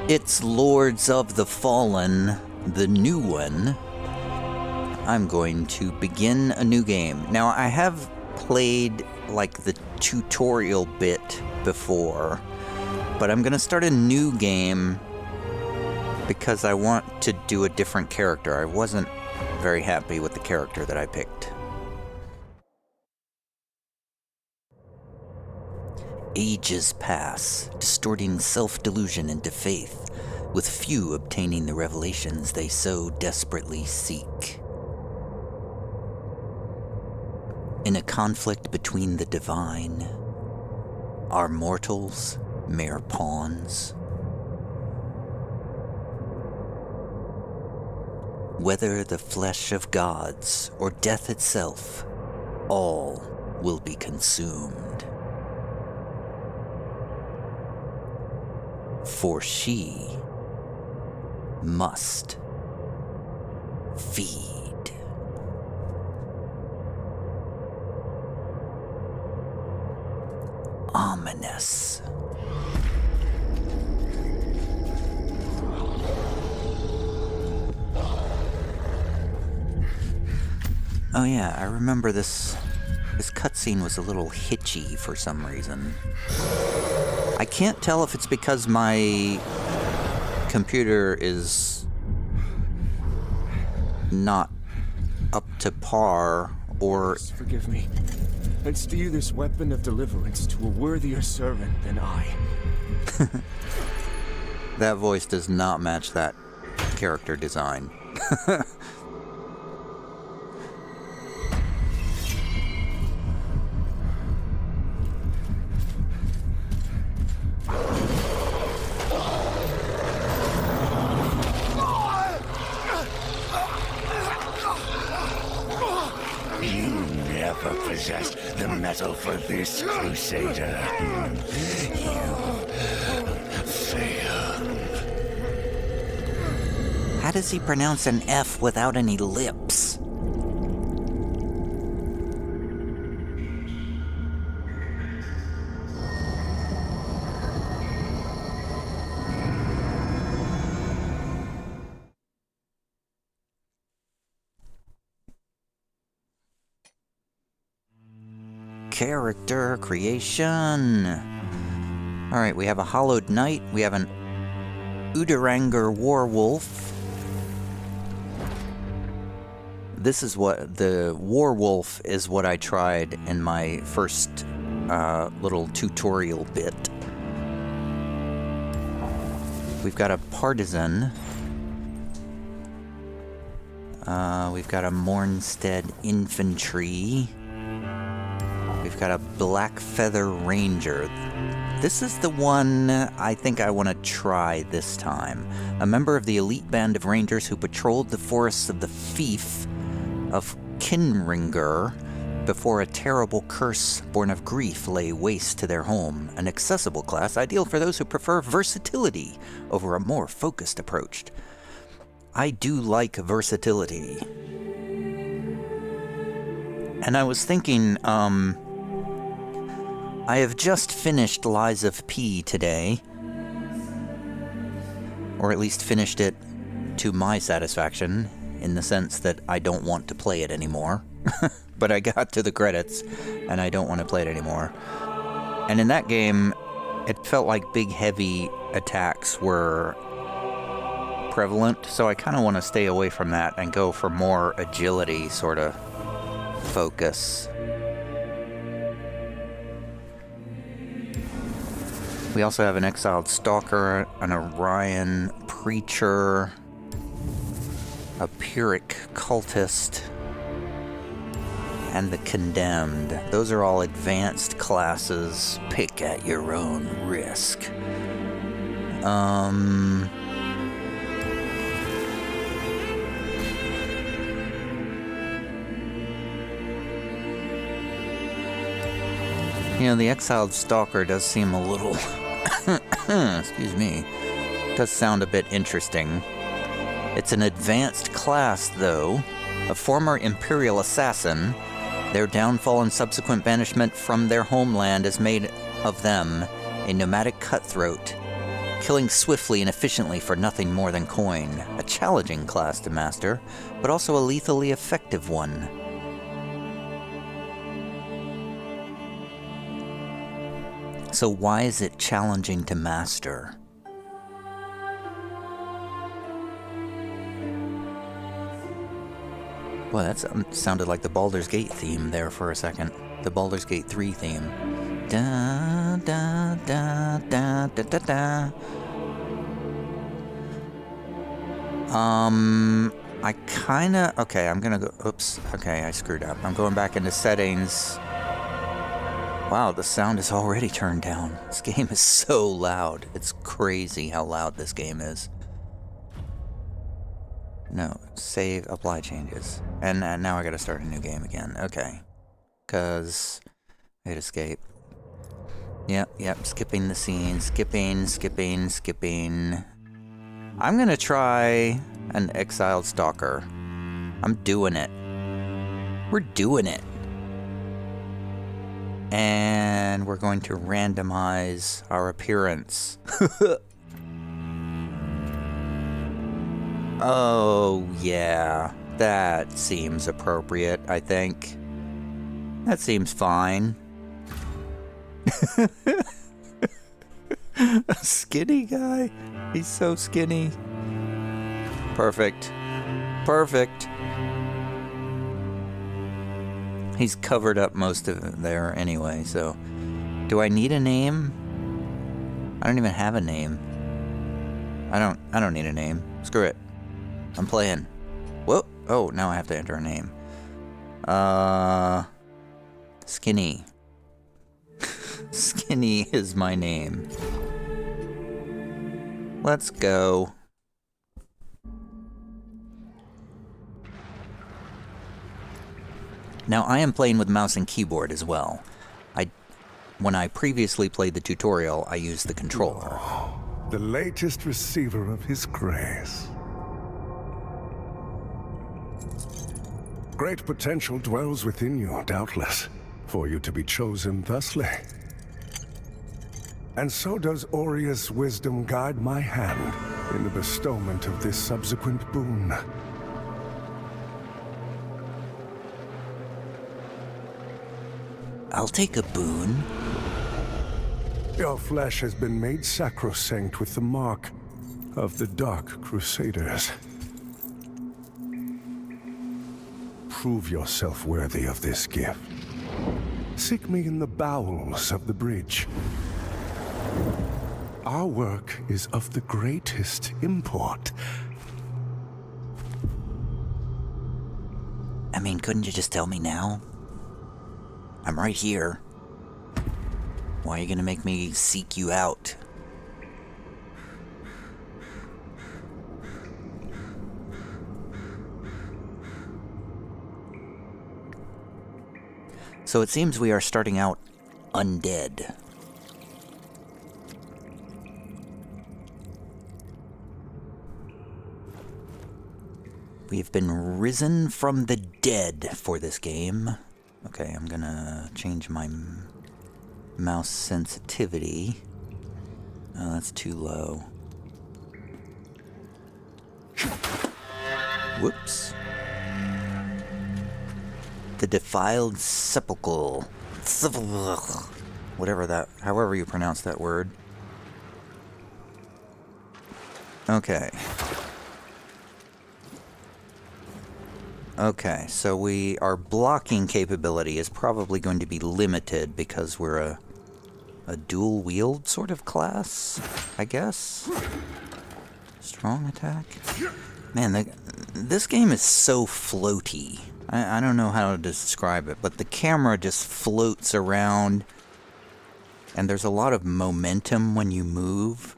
It's Lords of the Fallen, the new one. I'm going to begin a new game. Now, I have played, like, the tutorial bit before, but I'm going to start a new game because I want to do a different character. I wasn't very happy with the character that I picked. Ages pass, distorting self-delusion into faith, with few obtaining the revelations they so desperately seek. In a conflict between the divine, are mortals mere pawns? Whether the flesh of gods or death itself, all will be consumed. For she must feed. Ominous. Oh yeah, I remember this cutscene was a little hitchy for some reason. I can't tell if it's because my computer is not up to par, or... Forgive me, and steer this weapon of deliverance to a worthier servant than I. That voice does not match that character design. Possessed the metal for this, Crusader. You failed. How does he pronounce an F without any lips? Character creation. Alright, we have a Hollowed Knight, we have an Udaranger Warwolf. This is what, the Warwolf is what I tried in my first little tutorial bit. We've got a Partisan. We've got a Mornstead Infantry. We've got a Black Feather Ranger. This is the one I think I want to try this time. A member of the elite band of rangers who patrolled the forests of the fief of Kinringer before a terrible curse born of grief lay waste to their home. An accessible class, ideal for those who prefer versatility over a more focused approach. I do like versatility. And I was thinking, I have just finished Lies of P today. Or at least finished it to my satisfaction, in the sense that I don't want to play it anymore. But I got to the credits, and I don't want to play it anymore. And in that game, it felt like big, heavy attacks were prevalent, so I kind of want to stay away from that and go for more agility sort of focus. We also have an Exiled Stalker, an Orion Preacher, a Pyrrhic Cultist, and the Condemned. Those are all advanced classes. Pick at your own risk. You know, the Exiled Stalker does seem a little... excuse me. Does sound a bit interesting. It's an advanced class, though. A former Imperial assassin. Their downfall and subsequent banishment from their homeland has made of them a nomadic cutthroat, killing swiftly and efficiently for nothing more than coin. A challenging class to master, but also a lethally effective one. So why is it challenging to master? Well, that sounded like the Baldur's Gate theme there for a second. The Baldur's Gate 3 theme. Da da da da da da da. I kinda... Okay, I'm gonna go... Oops. Okay, I screwed up. I'm going back into settings. Wow, the sound is already turned down. This game is so loud. It's crazy how loud this game is. No, save, apply changes. And now I gotta start a new game again. Okay. Cause... hit escape. Yep, skipping the scene. Skipping. I'm gonna try an Exiled Stalker. I'm doing it. We're doing it. And we're going to randomize our appearance. Oh, yeah. That seems appropriate, I think. That seems fine. A skinny guy. He's so skinny. Perfect. He's covered up most of it there anyway, so... Do I need a name? I don't even have a name. I don't need a name. Screw it. I'm playing. Whoa! Oh, now I have to enter a name. Skinny. Skinny is my name. Let's go. Now, I am playing with mouse and keyboard as well. When I previously played the tutorial, I used the controller. The latest receiver of his grace. Great potential dwells within you, doubtless, for you to be chosen thusly. And so does Aureus' wisdom guide my hand in the bestowment of this subsequent boon. I'll take a boon. Your flesh has been made sacrosanct with the mark of the Dark Crusaders. Prove yourself worthy of this gift. Seek me in the bowels of the bridge. Our work is of the greatest import. I mean, couldn't you just tell me now? I'm right here. Why are you gonna make me seek you out? So it seems we are starting out undead. We have been risen from the dead for this game. Okay, I'm gonna change my mouse sensitivity. Oh, that's too low. Whoops. The Defiled Supulchre. However you pronounce that word. Okay. Okay, so our blocking capability is probably going to be limited because we're a dual wield sort of class, I guess. Strong attack. Man, this game is so floaty. I don't know how to describe it, but the camera just floats around, and there's a lot of momentum when you move,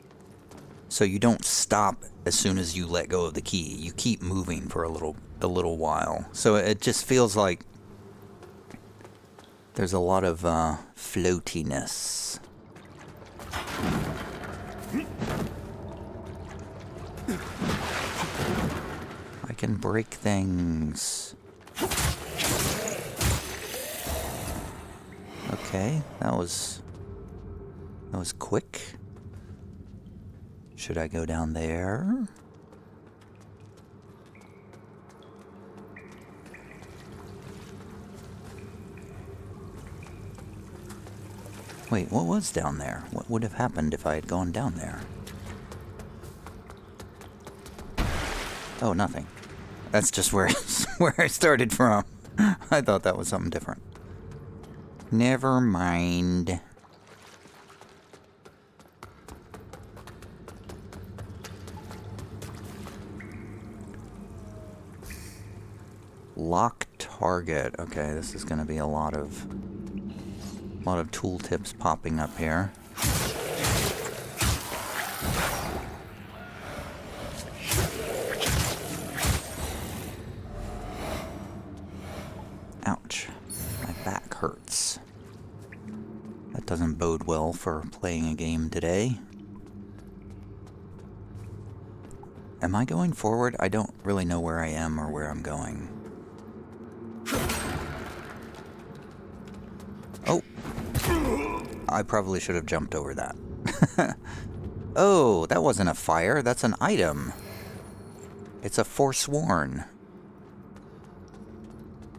so you don't stop as soon as you let go of the key. You keep moving for a little while. So it just feels like there's a lot of floatiness. I can break things. Okay, that was quick. Should I go down there? Wait, what was down there? What would have happened if I had gone down there? Oh, nothing. That's just where, where I started from. I thought that was something different. Never mind. Lock target. Okay, this is going to be a lot of tooltips popping up here. Ouch. My back hurts. That doesn't bode well for playing a game today. Am I going forward? I don't really know where I am or where I'm going. Oh! I probably should have jumped over that. Oh, that wasn't a fire. That's an item. It's a Forsworn.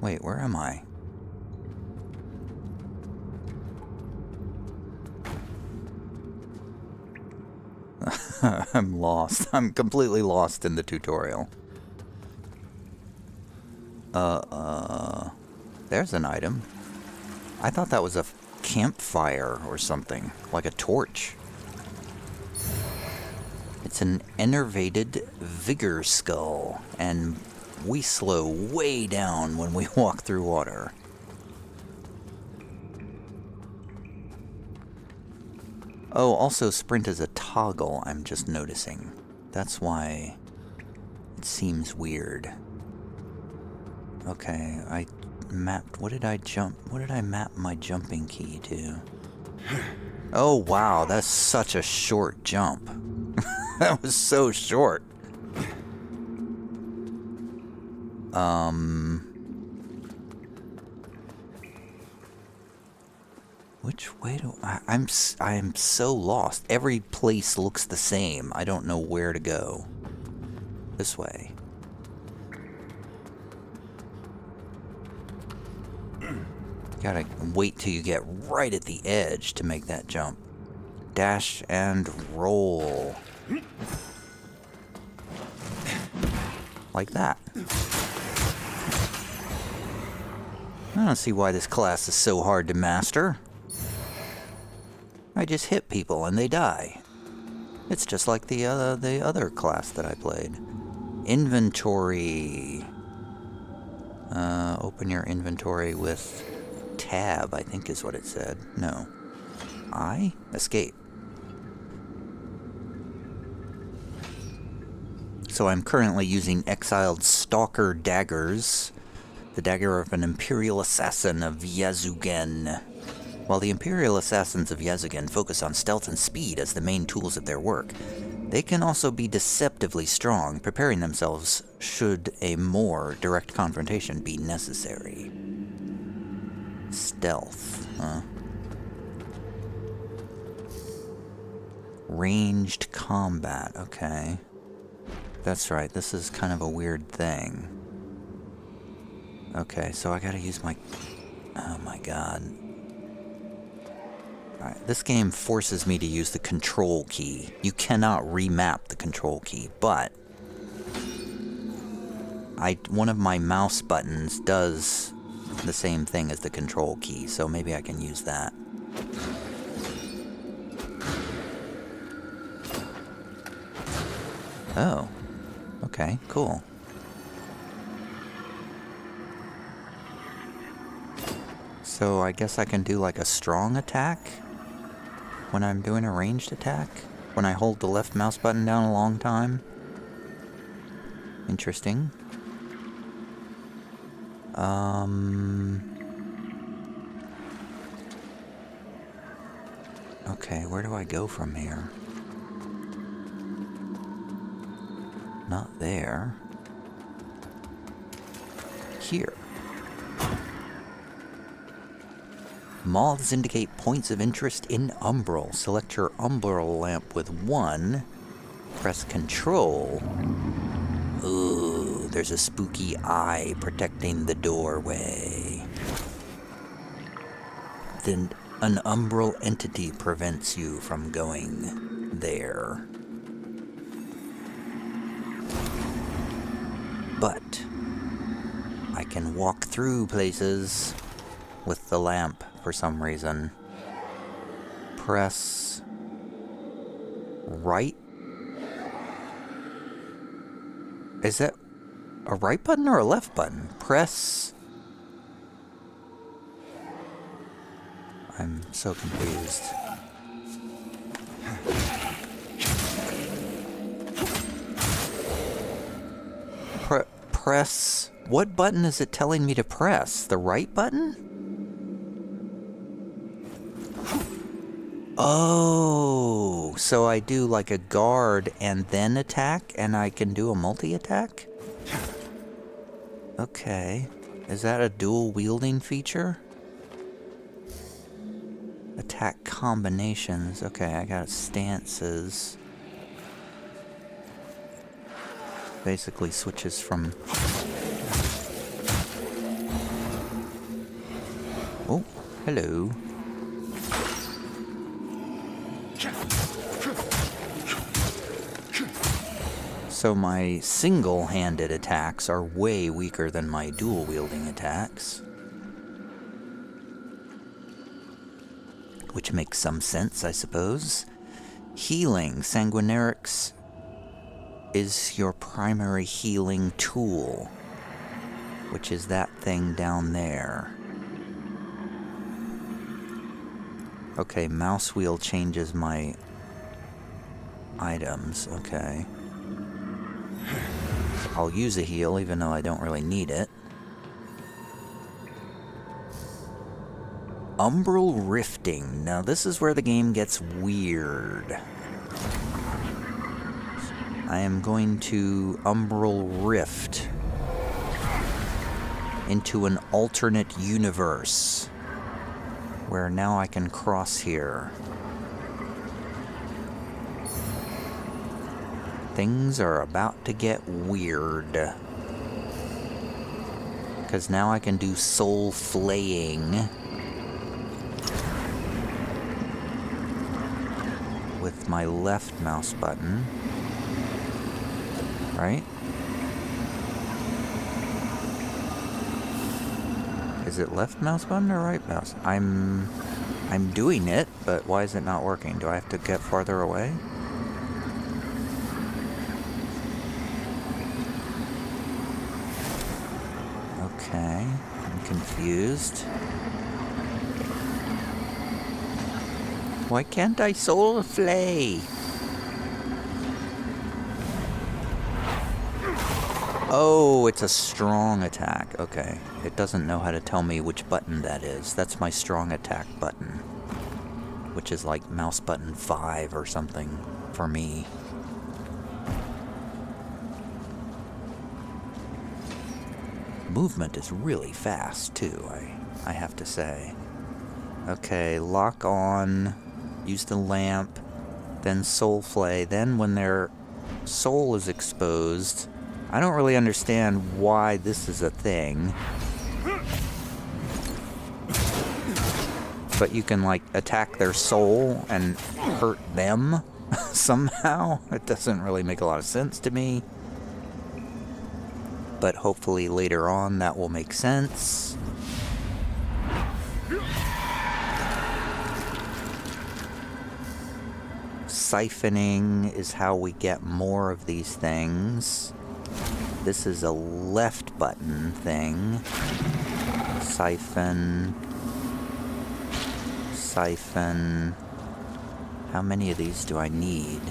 Wait, where am I? I'm lost. I'm completely lost in the tutorial. There's an item. I thought that was a campfire or something, like a torch. It's an enervated vigor skull, and we slow way down when we walk through water. Oh, also sprint is a toggle, I'm just noticing. That's why it seems weird. Okay, I mapped... What did I map my jumping key to? Oh, wow, that's such a short jump. That was so short. Which way do I'm so lost. Every place looks the same. I don't know where to go. This way. Gotta wait till you get right at the edge to make that jump. Dash and roll. Like that. I don't see why this class is so hard to master. I just hit people and they die. It's just like the other class that I played. Inventory. Open your inventory with tab, I think is what it said. No. I? Escape. So I'm currently using Exiled Stalker daggers. The dagger of an Imperial Assassin of Yazugen. While the Imperial Assassins of Yazugen focus on stealth and speed as the main tools of their work, they can also be deceptively strong, preparing themselves should a more direct confrontation be necessary. Stealth, huh? Ranged combat, okay. That's right, this is kind of a weird thing. Okay, so I gotta use my... Oh my god. Alright, this game forces me to use the control key. You cannot remap the control key, but... one of my mouse buttons does the same thing as the control key, so maybe I can use that. Oh. Okay, cool. So I guess I can do like a strong attack when I'm doing a ranged attack? When I hold the left mouse button down a long time? Interesting. Okay, where do I go from here? Not there. Here. Moths indicate points of interest in Umbral. Select your Umbral lamp with 1 Press Control. Ooh, there's a spooky eye protecting the doorway. Then an umbral entity prevents you from going there. But I can walk through places with the lamp for some reason. Press right. Is that a right button or a left button? Press. I'm so confused. Press. What button is it telling me to press? The right button? Oh, so I do like a guard and then attack, and I can do a multi-attack? Okay. Is that a dual-wielding feature? Attack combinations. Okay, I got stances. Basically switches from... Oh, hello. So my single-handed attacks are way weaker than my dual-wielding attacks. Which makes some sense, I suppose. Healing. Sanguinarix is your primary healing tool, which is that thing down there. Okay, mouse wheel changes my items. Okay. I'll use a heal, even though I don't really need it. Umbral Rifting. Now this is where the game gets weird. I am going to Umbral Rift into an alternate universe where now I can cross here. Things are about to get weird. Because now I can do soul flaying with my left mouse button. Right? Is it left mouse button or right mouse? I'm doing it, but why is it not working? Do I have to get farther away? Okay, I'm confused. Why can't I soul flay? Oh, it's a strong attack. Okay. It doesn't know how to tell me which button that is. That's my strong attack button, which is like mouse button 5 or something for me. Movement is really fast, too, I have to say. Okay, lock on, use the lamp, then soul flay. Then when their soul is exposed... I don't really understand why this is a thing. But you can, like, attack their soul and hurt them somehow. It doesn't really make a lot of sense to me. But hopefully later on that will make sense. Siphoning is how we get more of these things. This is a left button thing. Siphon. Siphon. How many of these do I need?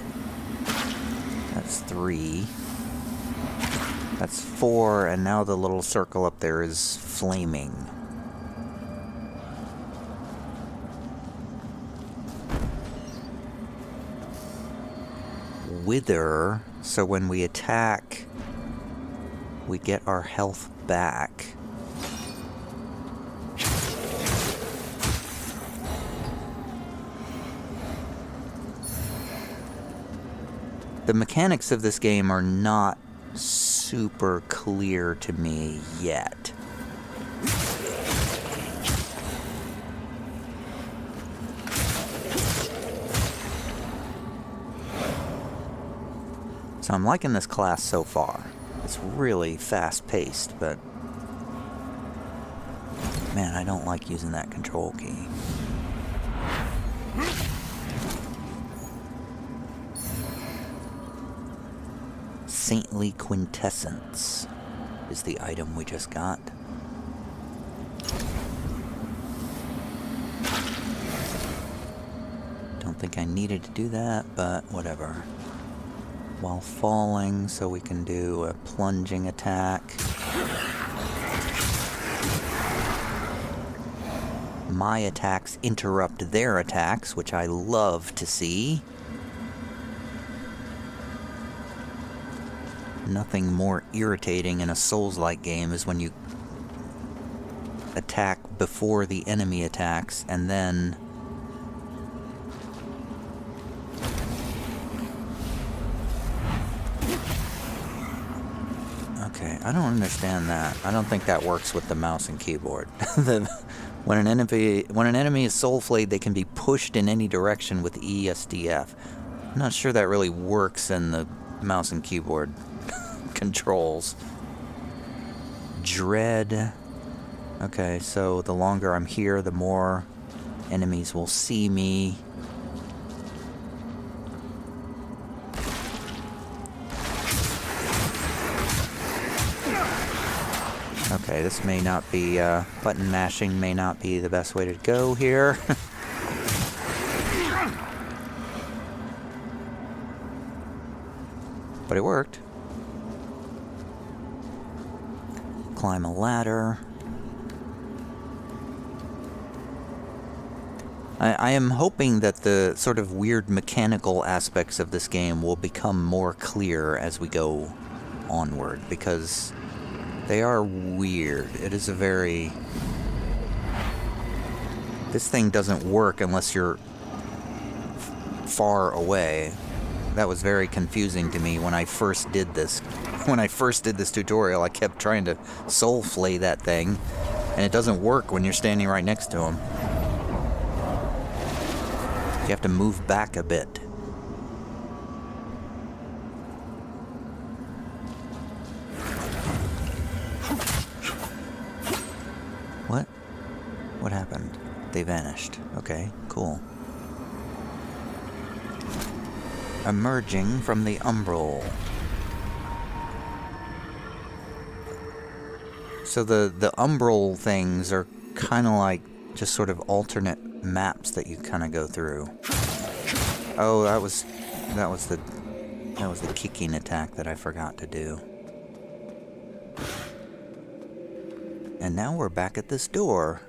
That's 3. That's 4, and now the little circle up there is flaming. Wither, so when we attack, we get our health back. The mechanics of this game are not super clear to me yet. So I'm liking this class so far. It's really fast-paced, but man, I don't like using that control key. Saintly Quintessence is the item we just got. Don't think I needed to do that, but whatever. While falling, so we can do a plunging attack. My attacks interrupt their attacks, which I love to see. Nothing more irritating in a Souls-like game is when you attack before the enemy attacks, and then okay, I don't understand that. I don't think that works with the mouse and keyboard. When an enemy is soul flayed, they can be pushed in any direction with insta-death. I'm not sure that really works in the mouse and keyboard controls. Dread. Okay, so the longer I'm here, the more enemies will see me. Okay, this may not be, button mashing may not be the best way to go here. But it worked. Climb a ladder. I am hoping that the sort of weird mechanical aspects of this game will become more clear as we go onward, because they are weird. It is a very... This thing doesn't work unless you're far away. That was very confusing to me when I first did this. When I first did this tutorial, I kept trying to soul flay that thing, and it doesn't work when you're standing right next to him. You have to move back a bit. What? What happened? They vanished. Okay, cool. Emerging from the Umbral. So the Umbral things are kind of like just sort of alternate maps that you kind of go through. Oh, that was the kicking attack that I forgot to do. And now we're back at this door,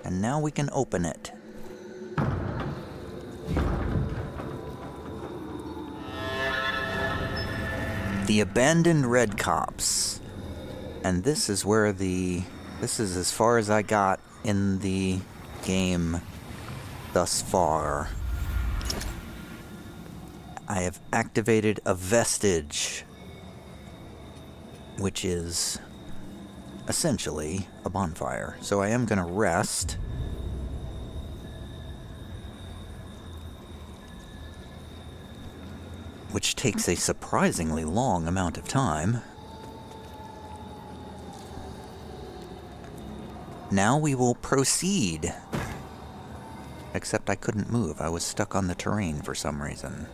and now we can open it. The Abandoned Red Cops. And this is where this is as far as I got in the game thus far. I have activated a vestige, which is essentially a bonfire. So I am going to rest. Which takes a surprisingly long amount of time. Now we will proceed. Except I couldn't move. I was stuck on the terrain for some reason.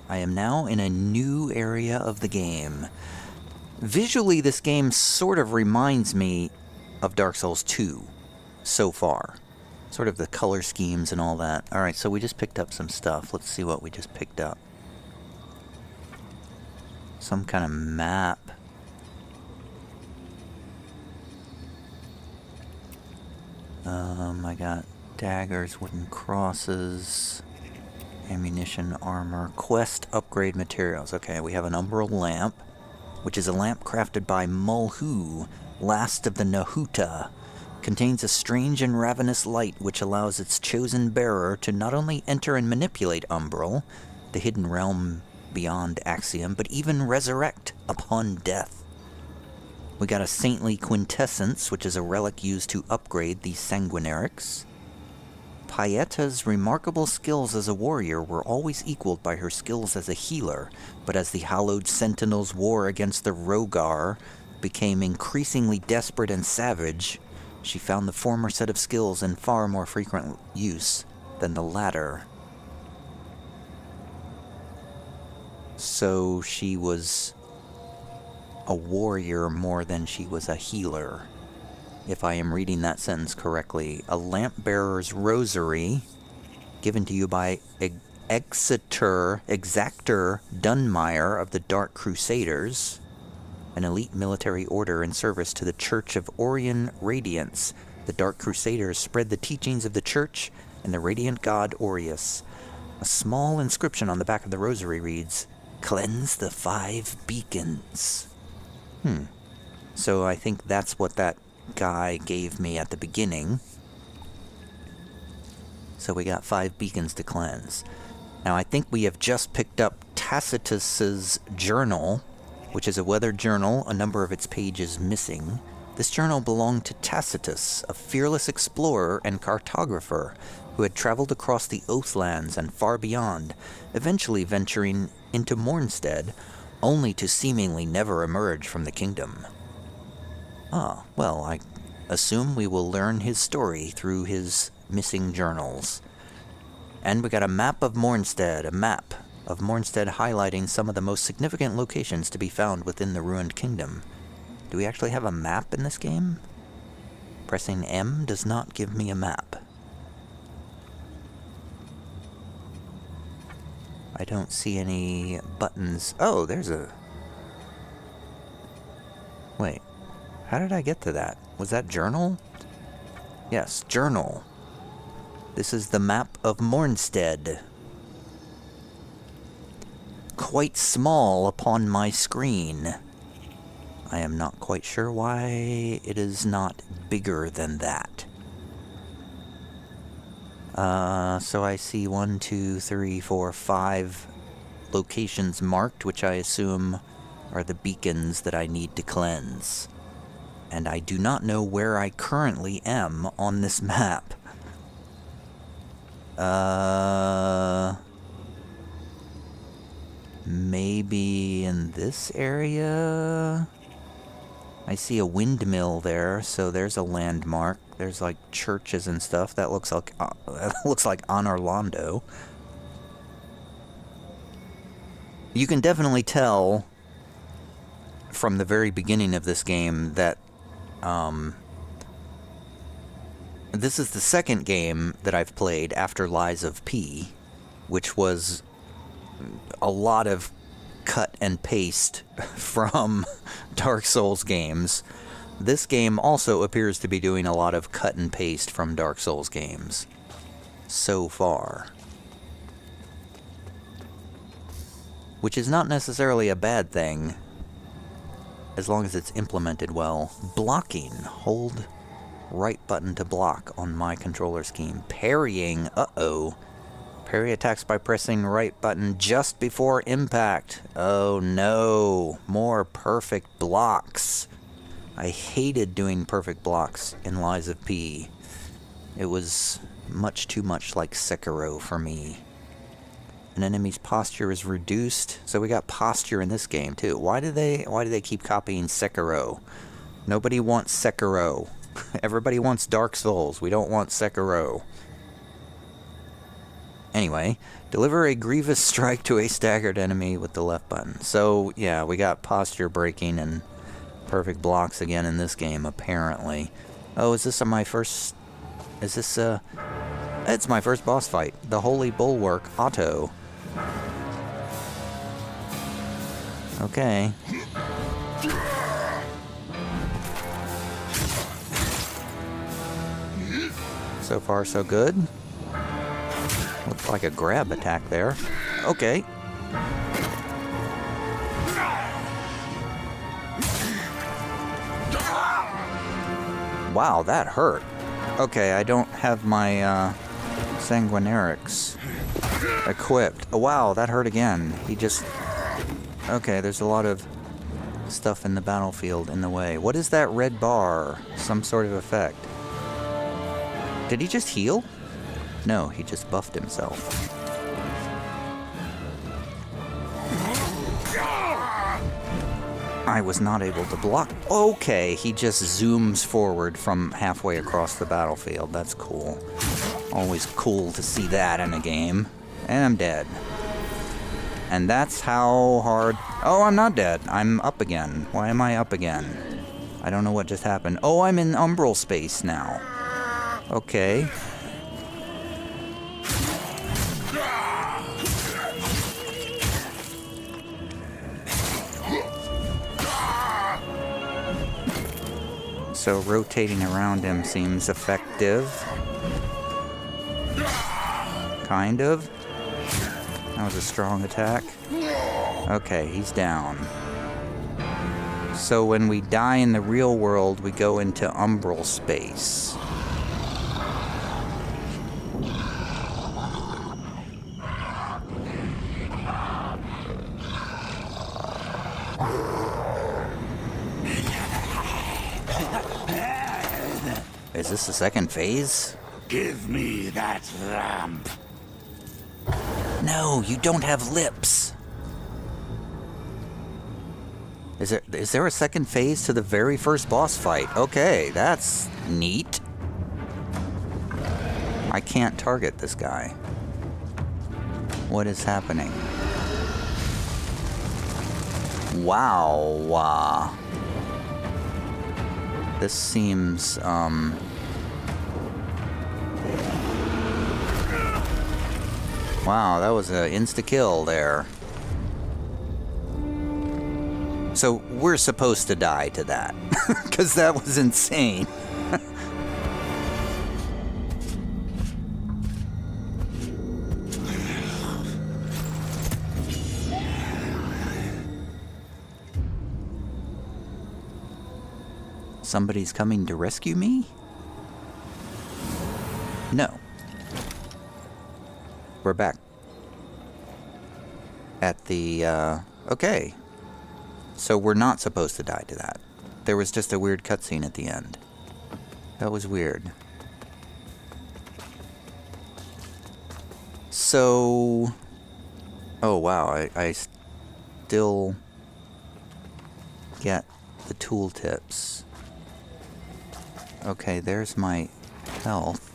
I am now in a new area of the game. Visually, this game sort of reminds me of Dark Souls 2 so far. Sort of the color schemes and all that. Alright, so we just picked up some stuff. Let's see what we just picked up. Some kind of map. I got daggers, wooden crosses, ammunition, armor, quest, upgrade materials. Okay, we have an Umbral lamp, which is a lamp crafted by Mulhu, last of the Nahuta, contains a strange and ravenous light which allows its chosen bearer to not only enter and manipulate Umbral, the hidden realm beyond Axiom, but even resurrect upon death. We got a saintly quintessence, which is a relic used to upgrade the sanguinarics. Paetta's remarkable skills as a warrior were always equaled by her skills as a healer, but as the Hallowed Sentinel's war against the Rogar became increasingly desperate and savage, she found the former set of skills in far more frequent use than the latter. So she was a warrior more than she was a healer, if I am reading that sentence correctly. A lamp-bearer's rosary, given to you by Exactor Dunmire of the Dark Crusaders, an elite military order in service to the Church of Orion Radiance. The Dark Crusaders spread the teachings of the Church and the radiant god Aureus. A small inscription on the back of the rosary reads, "Cleanse the 5 beacons." So I think that's what that guy gave me at the beginning. So we got 5 beacons to cleanse. Now I think we have just picked up Tacitus's journal, which is a weathered journal, a number of its pages missing. This journal belonged to Tacitus, a fearless explorer and cartographer who had traveled across the Oathlands and far beyond, eventually venturing into Mornstead, only to seemingly never emerge from the kingdom. Ah, well, I assume we will learn his story through his missing journals. And we got a map of Mornstead, highlighting some of the most significant locations to be found within the ruined kingdom. Do we actually have a map in this game? Pressing M does not give me a map. I don't see any buttons. Oh, there's a... Wait. How did I get to that? Was that journal? Yes, journal. This is the map of Mornstead. Quite small upon my screen. I am not quite sure why it is not bigger than that. So I see 1, 2, 3, 4, 5 locations marked, which I assume are the beacons that I need to cleanse. And I do not know where I currently am on this map. Maybe in this area? I see a windmill there, so there's a landmark. There's like churches and stuff. That looks like Orlando. You can definitely tell from the very beginning of this game that this is the second game that I've played after Lies of P, which was a lot of cut and paste from Dark Souls games. This game also appears to be doing a lot of cut and paste from Dark Souls games so far, which is not necessarily a bad thing as long as it's implemented well. Blocking. Hold right button to block on my controller scheme. Parrying. Uh-oh. Parry attacks by pressing right button just before impact. Oh no. More perfect blocks. I hated doing perfect blocks in Lies of P. It was much too much like Sekiro for me. An enemy's posture is reduced. So we got posture in this game too. Why do they keep copying Sekiro? Nobody wants Sekiro. Everybody wants Dark Souls. We don't want Sekiro. Anyway, deliver a grievous strike to a staggered enemy with the left button. So, yeah, we got posture breaking and perfect blocks again in this game, apparently. Oh, is this my first... Is this, It's my first boss fight. The Holy Bulwark Otto. Okay. So far, so good. Looks like a grab attack there. Okay. Wow, that hurt. Okay, I don't have my sanguinarics equipped. Oh, wow, that hurt again. He just... Okay, there's a lot of stuff in the battlefield in the way. What is that red bar? Some sort of effect. Did he just heal? No, he just buffed himself. I was not able to block. Okay, he just zooms forward from halfway across the battlefield. That's cool. Always cool to see that in a game. And I'm dead. And that's how hard... Oh, I'm not dead. I'm up again. Why am I up again? I don't know what just happened. Oh, I'm in Umbral space now. Okay. So rotating around him seems effective. Kind of. That was a strong attack. Okay, he's down. So when we die in the real world, we go into Umbral space. Is this the second phase? Give me that lamp. No, you don't have lips. Is there a second phase to the very first boss fight? Okay, that's neat. I can't target this guy. What is happening? Wow. This seems, Wow, that was an insta-kill there. So we're supposed to die to that, because that was insane. Somebody's coming to rescue me? No. We're back. At the, okay. So we're not supposed to die to that. There was just a weird cutscene at the end. That was weird. So... Oh, wow. I still get the tooltips. Okay, there's my health.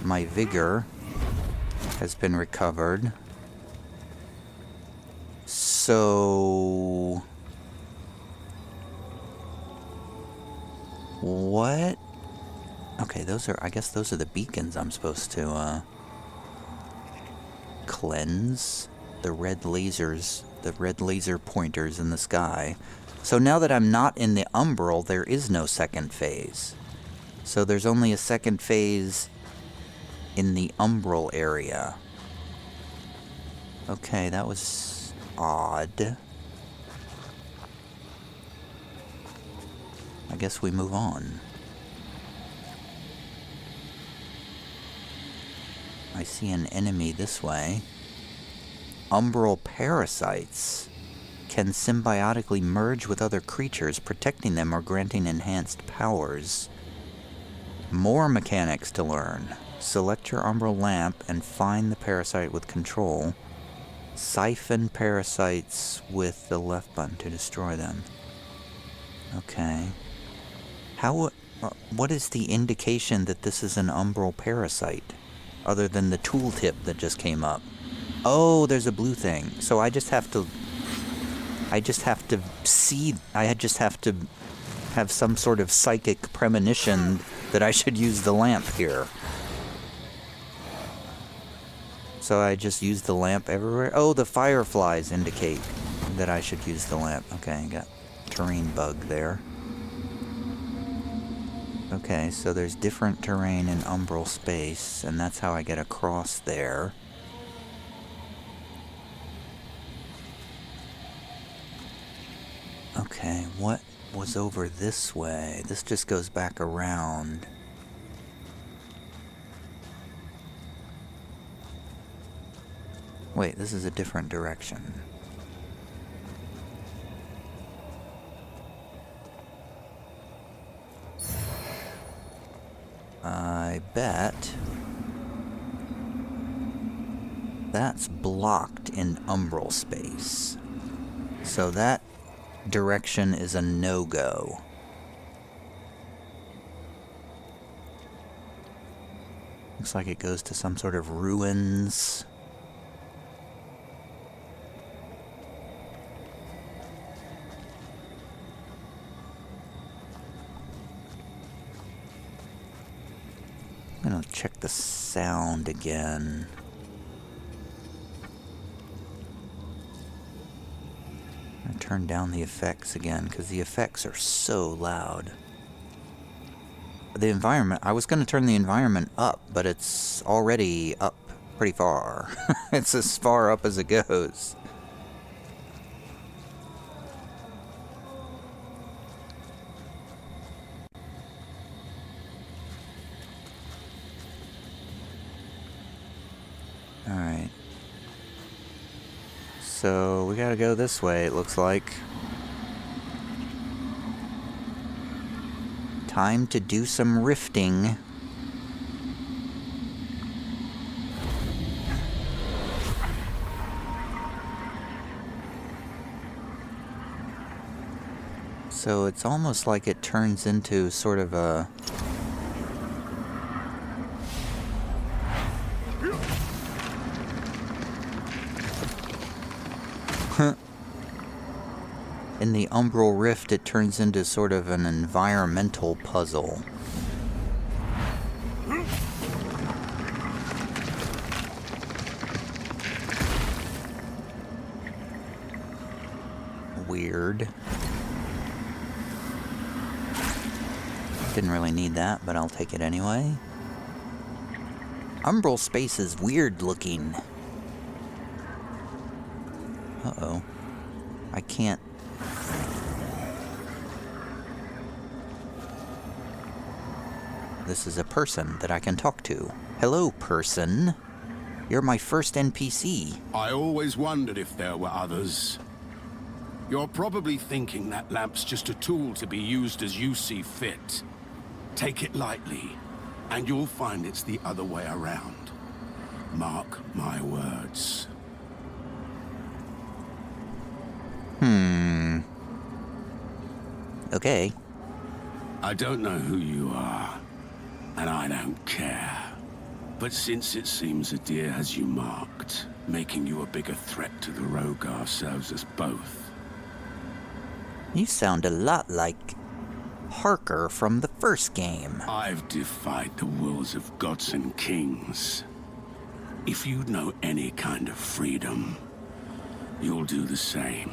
My vigor has been recovered. So... What? Okay, I guess those are the beacons I'm supposed to, cleanse. The red lasers, the red laser pointers in the sky. So now that I'm not in the Umbral, there is no second phase. So there's only a second phase in the Umbral area. Okay, that was odd. I guess we move on. I see an enemy this way. Umbral parasites can symbiotically merge with other creatures, protecting them or granting enhanced powers. More mechanics to learn. Select your Umbral lamp and find the parasite with control. Siphon parasites with the left button to destroy them. Okay. What is the indication that this is an Umbral parasite? Other than the tooltip that just came up. Oh, there's a blue thing. So I just have to see, I just have to have some sort of psychic premonition that I should use the lamp here. So I just use the lamp everywhere? Oh, the fireflies indicate that I should use the lamp. Okay, got terrain bug there. Okay, so there's different terrain in Umbral space, and that's how I get across there. Okay, what was over this way. This just goes back around. Wait, this is a different direction. I bet that's blocked in Umbral space. So that direction is a no-go. Looks like it goes to some sort of ruins. I'm gonna check the sound again. I'm gonna turn down the effects again, because the effects are so loud. The environment, I was gonna turn the environment up, but it's already up pretty far. It's as far up as it goes. Alright. So, we gotta go this way, it looks like. Time to do some rifting. So, it's almost like it turns into sort of a... In the Umbral Rift, it turns into sort of an environmental puzzle. Weird. Didn't really need that, but I'll take it anyway. Umbral space is weird looking. Uh-oh. I can't... This is a person that I can talk to. Hello, person. You're my first NPC. I always wondered if there were others. You're probably thinking that lamp's just a tool to be used as you see fit. Take it lightly, and you'll find it's the other way around. Mark my words. Okay. I don't know who you are, and I don't care. But since it seems Adir has you marked, making you a bigger threat to the Rogar serves us both. You sound a lot like Harker from the first game. I've defied the wills of gods and kings. If you know any kind of freedom, you'll do the same.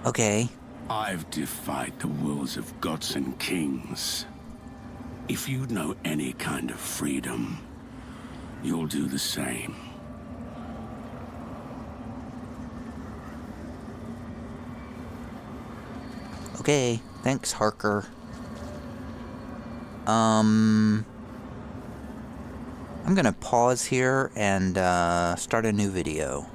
Okay. I've defied the wills of gods and kings. If you know any kind of freedom, you'll do the same. Okay. Thanks, Harker. I'm gonna pause here and start a new video.